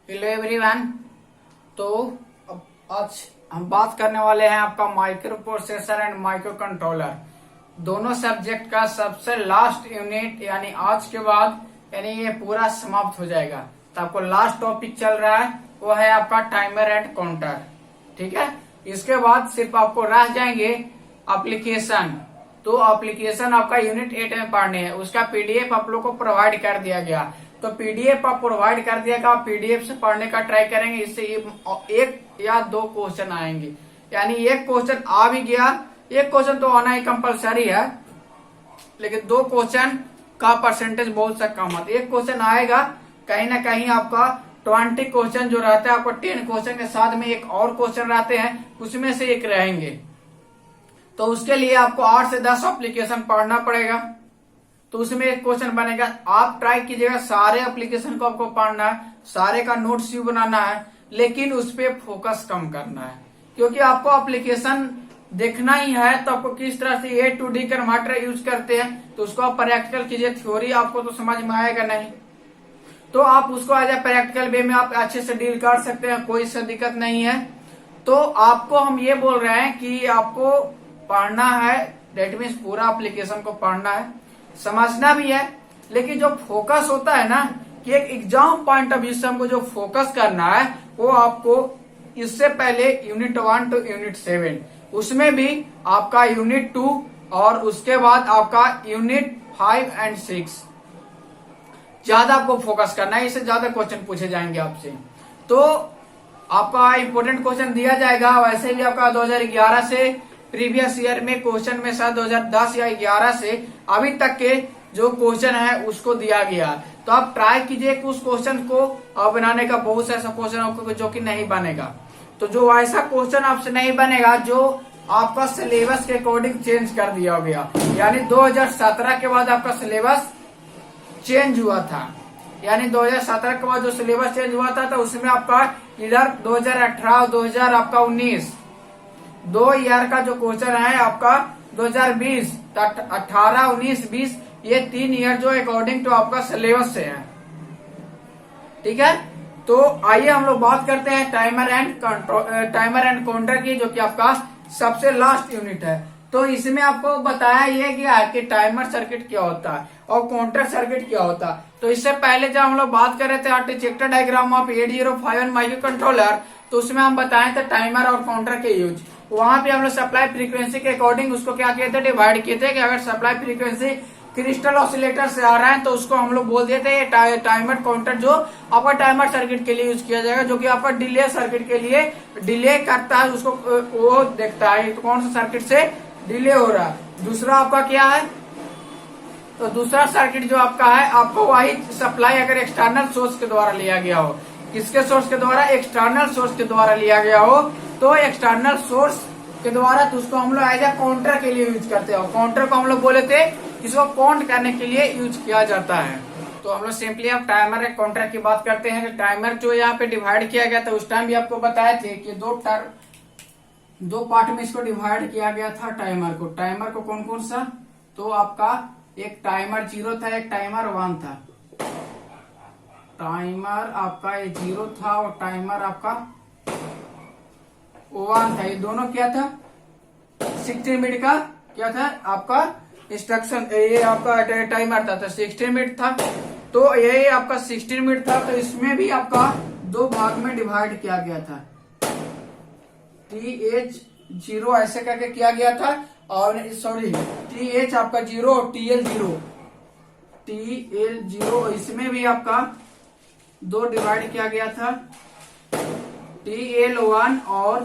Hello everyone. तो आज हम बात करने वाले हैं आपका micro processor and micro controller दोनों सब्जेक्ट का सबसे लास्ट यूनिट, यानी आज के बाद यानी ये पूरा समाप्त हो जाएगा। तो आपको लास्ट टॉपिक चल रहा है वो है आपका टाइमर एंड काउंटर। ठीक है, इसके बाद सिर्फ आपको रह जाएंगे एप्लीकेशन। तो एप्लीकेशन आपका यूनिट 8 में पढ़ने है, उसका पीडीएफ आप लोग को प्रोवाइड कर दिया गया। तो पीडीएफ आप प्रोवाइड कर दिया गया, पीडीएफ से पढ़ने का ट्राई करेंगे। इससे एक या दो क्वेश्चन आएंगे, यानी एक क्वेश्चन आ भी गया, एक क्वेश्चन तो आना ही कंपलसरी है, लेकिन दो क्वेश्चन का परसेंटेज बहुत सा कम है। एक क्वेश्चन आएगा, कहीं ना कहीं आपका 20 क्वेश्चन जो रहता है, आपको 10 क्वेश्चन के साथ में एक और क्वेश्चन रहते हैं, उसमें से एक रहेंगे। तो उसके लिए आपको 8 से 10 एप्लीकेशन पढ़ना पड़ेगा। तो उसमें एक क्वेश्चन बनेगा। आप ट्राई कीजिएगा सारे एप्लीकेशन को आपको पढ़ना है, सारे का नोट्स भी बनाना है, लेकिन उस पर फोकस कम करना है, क्योंकि आपको एप्लीकेशन देखना ही है। तो आपको किस तरह से A to D converter use करते हैं, तो उसको आप प्रैक्टिकल कीजिए। थ्योरी आपको तो समझ में आएगा नहीं, तो आप उसको एज ए प्रैक्टिकल वे में आप अच्छे से डील कर सकते हैं, कोई सा दिक्कत नहीं है। तो आपको हम ये बोल रहे हैं कि आपको पढ़ना है, डेट मीन्स पूरा एप्लीकेशन को पढ़ना है, समझना भी है। लेकिन जो फोकस होता है ना, कि एक एग्जाम पॉइंट ऑफ व्यू से हमको जो फोकस करना है, वो आपको इससे पहले यूनिट 1 to यूनिट 7, उसमें भी आपका यूनिट 2 और उसके बाद आपका यूनिट 5 and 6 ज्यादा आपको फोकस करना है। इससे ज्यादा क्वेश्चन पूछे जाएंगे आपसे। तो आपका इम्पोर्टेंट क्वेश्चन दिया जाएगा। वैसे भी आपका 2011 से प्रीवियस ईयर में क्वेश्चन में शायद 2010 या 11 से अभी तक के जो क्वेश्चन है उसको दिया गया। तो आप ट्राई कीजिए कि उस क्वेश्चन को बनाने का। बहुत से ऐसा क्वेश्चन आपको जो कि नहीं बनेगा, तो जो ऐसा क्वेश्चन आपसे नहीं बनेगा जो आपका सिलेबस के अकॉर्डिंग चेंज कर दिया गया, यानी 2017 के बाद आपका सिलेबस चेंज हुआ था, यानी 2017 के बाद जो सिलेबस चेंज हुआ था, तो उसमें आपका इधर 2018 और 2019 2 ईयर का जो क्वेश्चन है आपका 2020, 18, 19, 20 ये 3 ईयर जो अकॉर्डिंग टू आपका सिलेबस से है। ठीक है, तो आइए हम लोग बात करते हैं टाइमर एंड काउंटर की, जो कि आपका सबसे लास्ट यूनिट है। तो इसमें आपको बताया ये गया कि टाइमर सर्किट क्या होता है और काउंटर सर्किट क्या होता है। तो इससे पहले जब हम लोग बात कर रहे थे architecture diagram of 8051 micro controller, तो उसमें हम बताए थे टाइमर और काउंटर के यूज। वहां पे हम लोग सप्लाई फ्रीक्वेंसी के अकॉर्डिंग उसको क्या किए थे, डिवाइड किए थे कि अगर सप्लाई फ्रीक्वेंसी क्रिस्टल ऑसिलेटर से आ रहा है तो उसको हम लोग बोल दिए थे टाइमर काउंटर, जो आपका टाइमर सर्किट के लिए यूज किया जाएगा, जो कि आपका डिले सर्किट के लिए डिले करता है, उसको वो देखता है तो कौन सा सर्किट से डिले हो रहा है। दूसरा आपका क्या है, तो दूसरा सर्किट जो आपका है, आपको वही सप्लाई अगर एक्सटर्नल सोर्स के द्वारा लिया गया हो, किसके सोर्स के द्वारा, एक्सटर्नल सोर्स के द्वारा लिया गया हो, तो एक्सटर्नल सोर्स के द्वारा तो उसको हम लोग एज ए काउंटर के लिए यूज करते हो। काउंटर को हम लोग बोले थे इसको काउंट करने के लिए यूज किया जाता है। तो हम लोग सिंपली अब टाइमर और काउंटर की बात करते हैं। टाइमर जो यहाँ पे डिवाइड किया गया था, उस टाइम भी आपको बताए थे कि दो पार्ट में इसको डिवाइड किया गया था टाइमर को। टाइमर को कौन कौन सा, तो आपका एक टाइमर 0 था, एक टाइमर 1 था। टाइमर आपका ये 0 था और टाइमर आपका 1 था। ये दोनों क्या था, 16 मिनट का क्या था आपका इंस्ट्रक्शन, ये आपका टाइमर था, तो 16 मिनट था। तो ये आपका 16 मिनट था। तो इसमें भी आपका 2 भाग में डिवाइड किया गया था, TH0 ऐसे करके किया गया था, और सॉरी TH आपका 0 और TL0 इसमें भी आपका 2 डिवाइड किया गया था, TL1 और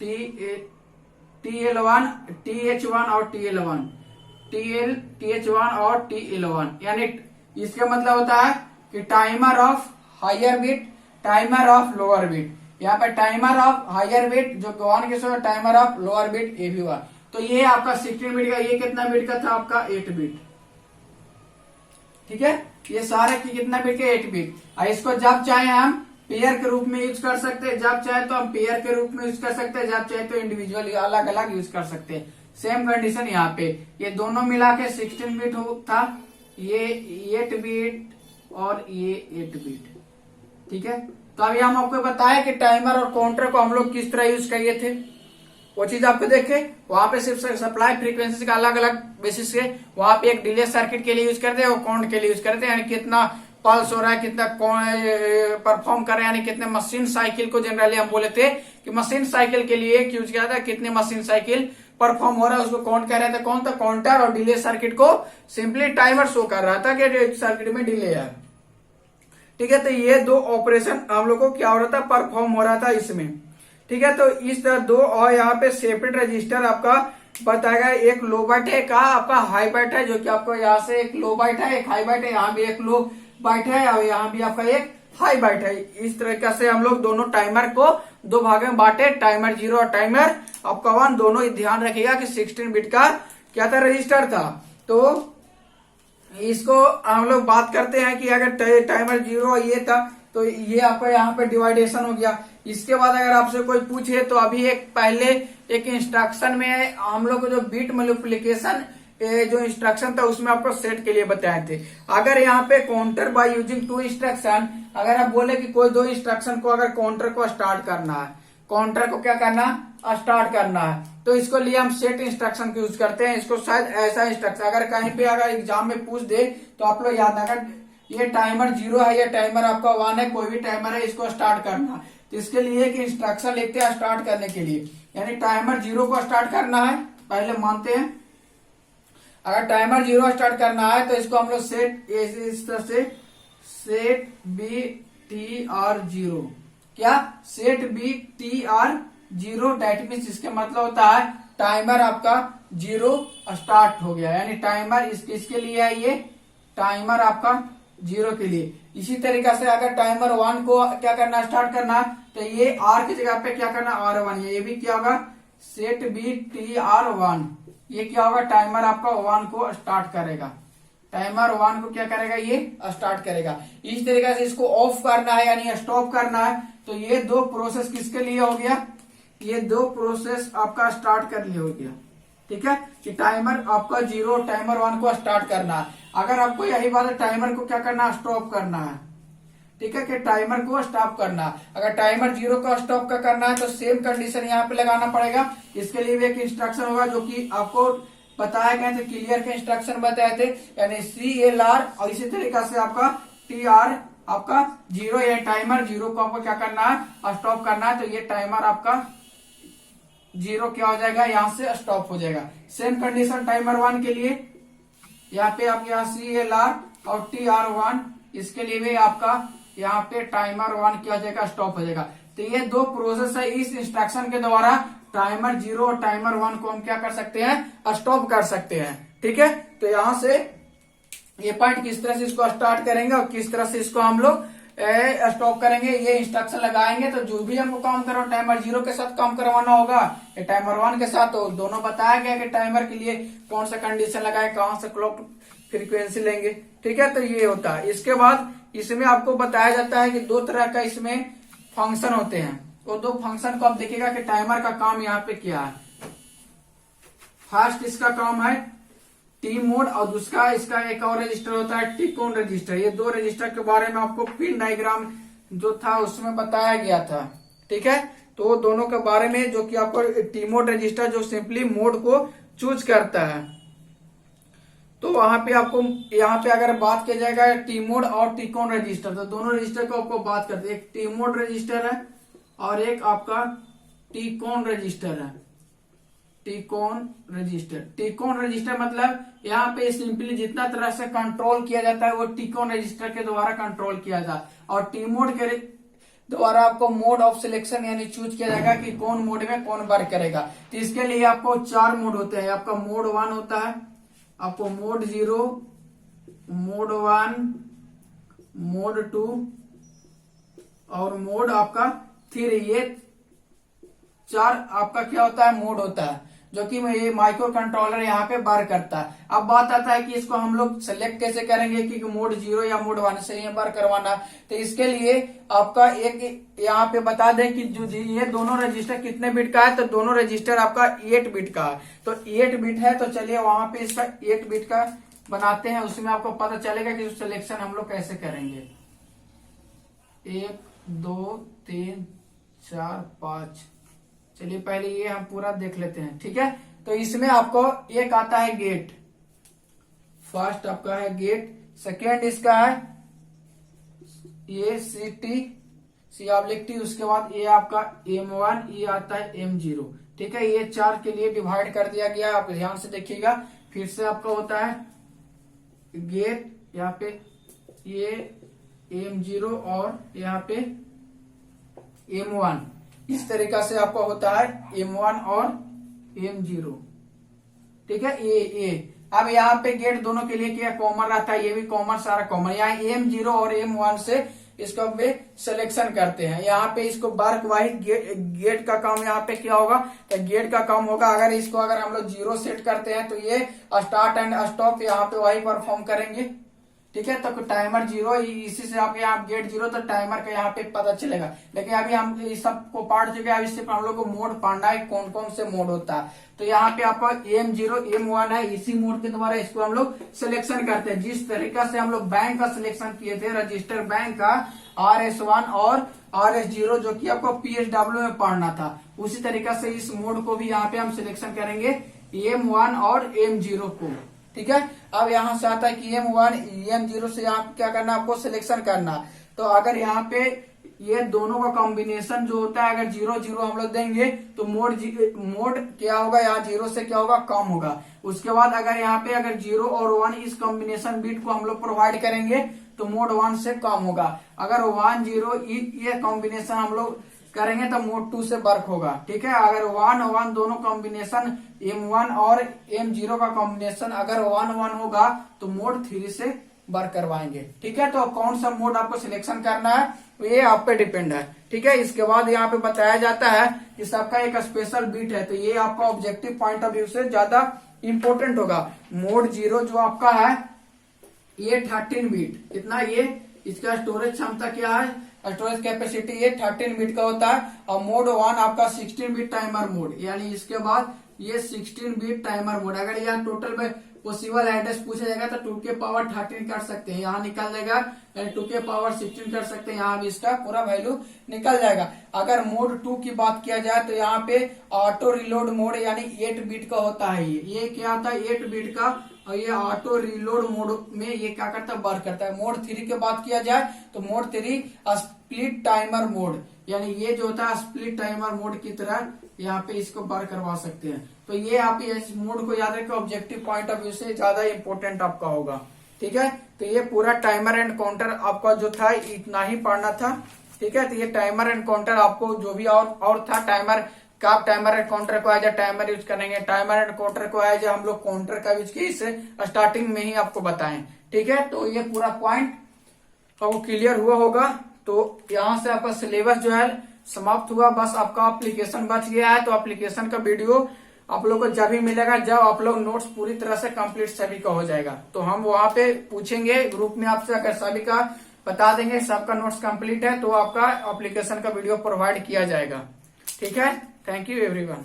TL1, TH1 और TH1 और TL1। यानी इसका मतलब होता है कि timer of higher beat, timer of lower beat. यहाँ पे टाइमर ऑफ हायर बीट जो 1 के साथ, टाइमर ऑफ लोअर बीट ये भी हुआ। तो ये आपका 16 बीट का, ये कितना बीट का था आपका 8 बीट। ठीक है, ये सारे की कितना बीट के 8 बीट। इसको जब चाहे हम पेयर के रूप में यूज कर सकते हैं, जब चाहे तो हम पेयर के रूप में यूज कर सकते हैं, जब चाहे तो इंडिविजुअली अलग अलग यूज कर सकते हैं। सेम कंडीशन यहाँ पे, ये दोनों मिला के 16 बीट था, ये 8 बीट और ये 8 बीट। ठीक है, तो अभी हम आपको बताया कि टाइमर और काउंटर को हम लोग किस तरह यूज किए थे, वो चीज आपको देखे। वहां पे सिर्फ सप्लाई फ्रीक्वेंसी का अलग अलग बेसिस से वहां पे एक डिले सर्किट के लिए यूज करते हैं और काउंट के लिए यूज करते हैं, यानी कितना पल्स हो रहा है, कितना परफॉर्म कर रहे हैं, यानी कितने मशीन साइकिल को जनरली हम बोले थे कि मशीन साइकिल के लिए यूज किया था, कितने मशीन साइकिल परफॉर्म हो रहा है उसको काउंट कर रहे थे। कौन था? काउंटर। और डिले सर्किट को सिंपली टाइमर शो कर रहा था कि सर्किट में डिले है। ठीक है, तो ये दो ऑपरेशन हम लोग को क्या हो रहा था, परफॉर्म हो रहा था इसमें। ठीक है, तो इस तरह दो, और यहाँ पे सेपरेट रजिस्टर आपका बताएगा, एक लो बाइट है, कहा आपका हाई बाइट है, जो कि आपको यहाँ से एक लो बाइट है, एक हाई बाइट है, यहाँ भी एक लो बाइट है और यहाँ भी आपका एक हाई बाइट है। इस तरीके से हम लोग दोनों टाइमर को दो भाग में बांटे, टाइमर 0 और टाइमर आपका 1, दोनों ही ध्यान रखिएगा कि 16 बिट का क्या था, रजिस्टर था। तो इसको हम लोग बात करते हैं कि अगर टाइमर 0 ये था तो ये आपका यहाँ पे डिवाइडेशन हो गया। इसके बाद अगर आपसे कोई पूछे तो अभी एक पहले एक इंस्ट्रक्शन में हम लोग को जो बीट मल्टीप्लिकेशन जो इंस्ट्रक्शन था उसमें आपको सेट के लिए बताए थे। अगर यहाँ पे काउंटर बाय यूजिंग 2 इंस्ट्रक्शन, अगर आप बोले कि कोई 2 इंस्ट्रक्शन को अगर काउंटर को स्टार्ट करना है, काउंटर को क्या करना, स्टार्ट करना है, तो इसको लिए हम सेट इंस्ट्रक्शन को यूज करते हैं। इसको शायद ऐसा इंस्ट्रक्शन अगर कहीं पे अगर एग्जाम में पूछ दे तो आप लोग याद, अगर ये टाइमर 0 है, ये टाइमर आपका 1 है, कोई भी टाइमर है, इसको स्टार्ट करना, तो इसके लिए एक इंस्ट्रक्शन लिखते हैं स्टार्ट करने के लिए, यानी टाइमर 0 को स्टार्ट करना है। पहले मानते हैं अगर टाइमर 0 स्टार्ट करना है तो इसको हम लोग सेट इस तरह से सेट बी टी आर 0, क्या set B T R 0, that means इसके मतलब होता है टाइमर आपका 0 स्टार्ट हो गया, यानी टाइमर इसके लिए है, ये टाइमर आपका 0 के लिए। इसी तरीके से अगर टाइमर 1 को क्या करना, स्टार्ट करना, तो ये आर की जगह पे क्या करना, R1, ये भी क्या होगा, सेट बी टी आर 1, ये क्या होगा, टाइमर आपका 1 को स्टार्ट करेगा, टाइमर 1 को क्या करेगा, ये स्टार्ट करेगा। इस तरीके से इसको ऑफ करना है यानी स्टॉप करना है, तो ये दो प्रोसेस किसके लिए हो गया, ये दो प्रोसेस आपका स्टार्ट कर लिए हो गया। ठीक है, कि टाइमर आपका 0, टाइमर 1 को स्टार्ट करना है। अगर आपको यही बात है टाइमर को क्या करना, स्टॉप करना है। ठीक है, कि टाइमर को स्टॉप करना, अगर टाइमर 0 को स्टॉप का करना है तो सेम कंडीशन यहाँ पे लगाना पड़ेगा। इसके लिए भी एक इंस्ट्रक्शन होगा जो कि आपको बताया गया थे, क्लियर के इंस्ट्रक्शन बताए थे, यानी CLR, और इसी तरीके से आपका TR आपका 0, ये टाइमर 0 को आपको क्या करना है, स्टॉप करना है, तो ये टाइमर आपका 0 क्या हो जाएगा, यहाँ से स्टॉप हो जाएगा। सेम कंडीशन टाइमर 1 के लिए, यहाँ पे आप यहाँ CLR और TR1, इसके लिए भी आपका यहाँ पे टाइमर 1 क्या हो जाएगा, स्टॉप हो जाएगा। तो ये दो प्रोसेस है, इस इंस्ट्रक्शन के द्वारा टाइमर 0 और टाइमर 1 को हम क्या कर सकते हैं, स्टॉप कर सकते हैं। ठीक है, तो यहाँ से ये पॉइंट किस तरह से इसको स्टार्ट करेंगे और किस तरह से इसको हम लोग स्टॉप करेंगे, ये इंस्ट्रक्शन लगाएंगे। तो जो भी हमको काम करो टाइमर 0 के साथ काम करवाना होगा, ये टाइमर 1 के साथ, तो दोनों बताया गया कि टाइमर के लिए कौन सा कंडीशन लगाए, कौन सा क्लॉक फ्रीक्वेंसी लेंगे। ठीक है, तो ये होता है। इसके बाद इसमें आपको बताया जाता है कि 2 तरह का इसमें फंक्शन होते हैं, तो 2 फंक्शन को आप देखिएगा कि टाइमर का काम यहाँ पे क्या है। फर्स्ट इसका काम है टी मोड, और दूसरा इसका एक और रजिस्टर होता है टिकोन रजिस्टर। ये 2 रजिस्टर के बारे में आपको पिन डायग्राम जो था उसमें बताया गया था। ठीक है, तो दोनों के बारे में, जो कि आपको टी मोड रजिस्टर जो सिंपली मोड को चूज करता है, तो वहां पे आपको यहाँ पे अगर बात किया जाएगा टी मोड और टिकोन रजिस्टर, तो दोनों रजिस्टर को आपको बात करते हैं। एक टी मोड रजिस्टर है और एक आपका टिकोन रजिस्टर है। टिकोन रजिस्टर मतलब यहाँ पे सिंपली जितना तरह से कंट्रोल किया जाता है वो टिकोन रजिस्टर के द्वारा कंट्रोल किया जाता है, और टी मोड के द्वारा आपको मोड ऑफ सिलेक्शन यानी चूज किया जाएगा कि कौन मोड में कौन वर्क करेगा। तो इसके लिए आपको 4 मोड होते हैं। आपका मोड 1 होता है, आपको मोड 0, मोड 1, मोड 2 और मोड आपका 3। ये 4 आपका क्या होता है, मोड होता है, जो कि ये माइक्रो कंट्रोलर यहाँ पे वर्क करता है। अब बात आता है कि इसको हम लोग सेलेक्ट कैसे करेंगे कि मोड 0 या मोड 1 से ये वर्क करवाना। तो इसके लिए आपका एक यहाँ पे बता दें कि जो ये दोनों रजिस्टर कितने बिट का है, तो दोनों रजिस्टर आपका 8 बिट का है। तो 8 बिट है, तो चलिए वहां पे इसका 8 बिट का बनाते हैं, उसमें आपको पता चलेगा कि सिलेक्शन हम लोग कैसे करेंगे। 1 2 3 4 5। चलिए पहले ये हम पूरा देख लेते हैं, ठीक है। तो इसमें आपको एक आता है गेट, फर्स्ट आपका है गेट, सेकेंड इसका है ये सी आप लिखती, उसके बाद ये आपका M1, ये आता है M0, ठीक है। ये 4 के लिए डिवाइड कर दिया गया है, आप ध्यान से देखिएगा। फिर से आपका होता है गेट, यहाँ पे ये M0 और यहाँ पे M1, इस तरीका से आपका होता है M1 और M0, ठीक है। ये अब यहाँ पे गेट दोनों के लिए क्या कॉमन रहता है, ये भी कॉमन, सारा कॉमन। यहाँ M0 और M1 से इसको वे सिलेक्शन करते हैं। यहाँ पे इसको वर्क वाइज गेट का काम यहाँ पे क्या होगा, तो गेट का काम होगा। अगर इसको अगर हम लोग 0 सेट करते हैं तो ये स्टार्ट एंड स्टॉप यहाँ पे वही परफॉर्म करेंगे, ठीक है। तो टाइमर 0, इसी से आप यहाँ गेट 0, तो टाइमर का यहाँ पे पता चलेगा। लेकिन अभी हम इस सब को पढ़ चुके हैं, अब इससे हम लोग को मोड पढ़ना है, कौन कौन से मोड होता है। तो यहाँ पे आपका M0 M1 है, इसी मोड के द्वारा इसको हम लोग सिलेक्शन करते हैं। जिस तरीका से हम लोग बैंक का सिलेक्शन किए थे, रजिस्टर बैंक का RS1 और RS0, जो कि आपको PSW में पढ़ना था, उसी तरीका से इस मोड को भी यहाँ पे हम सिलेक्शन करेंगे, M1 और M0 को, ठीक है। अब यहाँ से आता है कि M1 M0 से यहाँ क्या करना, आपको सिलेक्शन करना। तो अगर यहाँ पे ये दोनों का कॉम्बिनेशन जो होता है, अगर 0 0 हम लोग देंगे तो मोड क्या होगा, यहाँ 0 से क्या होगा, कम होगा। उसके बाद अगर यहाँ पे अगर 0 और 1 इस कॉम्बिनेशन बीट को हम लोग प्रोवाइड करेंगे तो मोड 1 से कम होगा। अगर 1 0 ये कॉम्बिनेशन हम लोग करेंगे तो मोड 2 से वर्क होगा, ठीक है। अगर 1 1 दोनों कॉम्बिनेशन M1 और M0 का कॉम्बिनेशन अगर 1 1 होगा तो मोड 3 से वर्क करवाएंगे, ठीक है। तो कौन सा मोड आपको सिलेक्शन करना है ये आप पे डिपेंड है, ठीक है। इसके बाद यहाँ पे बताया जाता है कि सबका एक स्पेशल बीट है, तो ये आपका ऑब्जेक्टिव पॉइंट ऑफ व्यू से ज्यादा इंपॉर्टेंट होगा। मोड 0 जो आपका है ये 13 बीट, कितना ये, इसका स्टोरेज क्षमता क्या है, स्टोरेज कैपेसिटी ये 13 बीट का होता है। और मोड 1 आपका 16 बीट टाइमर मोड, यानी इसके बाद ये 16 बीट टाइमर मोड। अगर यहाँ टोटल में पॉसिबल एड्रेस पूछा जाएगा तो 2 के पावर 13 कर सकते हैं, यहाँ निकल जाएगा, यानी 2 के पावर 16 कर सकते हैं, यहाँ भी इसका पूरा वैल्यू निकल जाएगा। अगर मोड 2 की बात किया जाए तो यहाँ पे ऑटो रिलोड मोड, यानी 8 बीट का होता है। ये क्या होता है, 8 बीट का, और ये ऑटो रिलोड मोड में ये क्या करता है, वर्क करता है। मोड 3 की बात किया जाए तो मोड 3 स्प्लिट टाइमर मोड, यानी ये जो होता है स्प्लिट टाइमर मोड की तरह यहाँ पे इसको वर्क करवा सकते हैं। तो ये आप इस मोड को याद रखें, ऑब्जेक्टिव पॉइंट ऑफ व्यू से ज्यादा इंपॉर्टेंट आपका होगा, ठीक है। तो ये पूरा टाइमर एंड काउंटर आपका जो था इतना ही पढ़ना था, ठीक है। तो ये टाइमर एंड काउंटर आपको जो भी और था, टाइमर का आप टाइमर एंड काउंटर को एज ए टाइमर यूज करेंगे, टाइमर एंड काउंटर को एज हम लोग काउंटर का यूज किए, इसे स्टार्टिंग में ही आपको बताएं, ठीक है। तो ये पूरा पॉइंट आपको क्लियर हुआ होगा। तो यहाँ से आपका सिलेबस जो है समाप्त हुआ, बस आपका एप्लीकेशन बच गया है। तो एप्लीकेशन का वीडियो आप लोग को जब भी मिलेगा जब आप लोग नोट्स पूरी तरह से कंप्लीट सभी का हो जाएगा, तो हम वहां पे पूछेंगे ग्रुप में आपसे, अगर सभी का बता देंगे सबका नोट्स कंप्लीट है तो आपका एप्लीकेशन का वीडियो प्रोवाइड किया जाएगा, ठीक है। Thank you everyone.